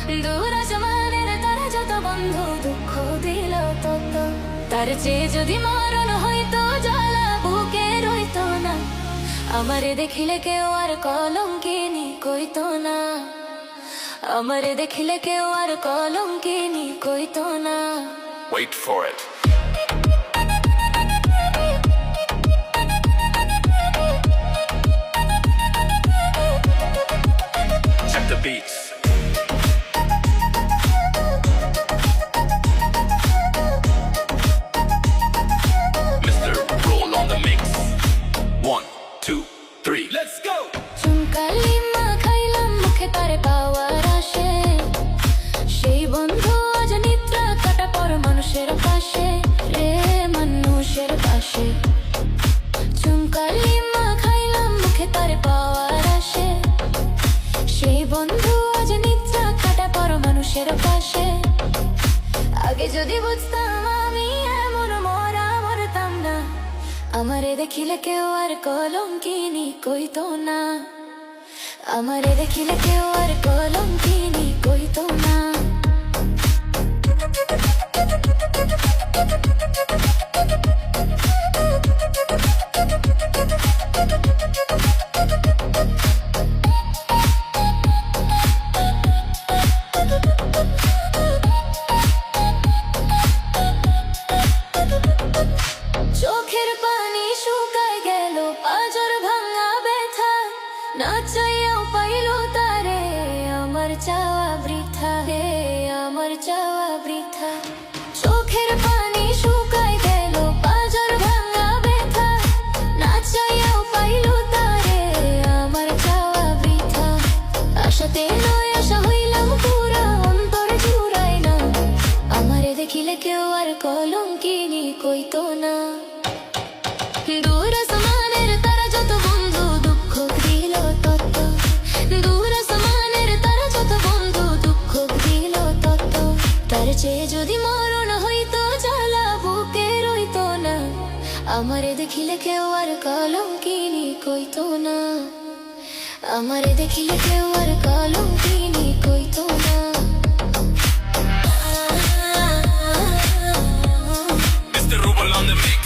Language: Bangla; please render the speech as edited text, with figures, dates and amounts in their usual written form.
দূর আসমানের তারা যত বন্ধু দুঃখ দিল তত, তার চেয়ে যদি মরণ হইতো জ্বালা বুকে রইতো না। আমারে দেখিলে কেউ আর কলঙ্কিনী কইতো না, আমারে দেখিলে কেউ আর কলঙ্কিনী কইতো না। Wait for it. Check the beats. Mr. Roll on the mix. 1, 2, 3. Let's go. চুনকালি মা খাইলাম মুখে তারে পাওয়ার আসে, সেই বন্ধু আজ নিদ্রা কাটা পর মানুষের পাশে রে, মানুষের পাশে। চুনকালি মা খাইলাম মুখে তারে পাওয়ার আসে, সেই বন্ধু আজ নিদ্রা কাটা পর মানুষের পাশে। আগে যদি বুঝতাম আমি এমন মরা মরতাম না, আমারে দেখিলে কেউ আর কলঙ্কিনী কইতো না, আমারে দেখিলে কেউ আর কলঙ্কিনী কইতো না। চোখের পানি শুকায় গেল পাজর ভাঙা ব্যথা, না চাইয়াও পাইল তারে আমার চাওয়া বৃথা রে, আমার চাওয়া বৃথা। চোখের পানি শুকায় গেল পাজর ভাঙা ব্যথা, না চাইয়াও পাইল তারে আমার চাওয়া বৃথা। আশাতে নয় আশা হইলাম পুরা অন্তর জুড়াই না, আমারে দেখিলে কেউ আর কলঙ্কিনী কইতো না। দূর আসমানের তারা যত বন্ধু দুঃখ দিল তত, দূর আসমানের তারা যত বন্ধু দুঃখ দিল তত, তার চেয়ে যদি মরণ হইতো জ্বালা বুকে রইতো না। আমারে দেখিলে কেউ আর কলঙ্কিনী কইতো না, আমারে দেখিলে কেউ আর কলঙ্কিনী কইতো না। Mr. Roll on the mix.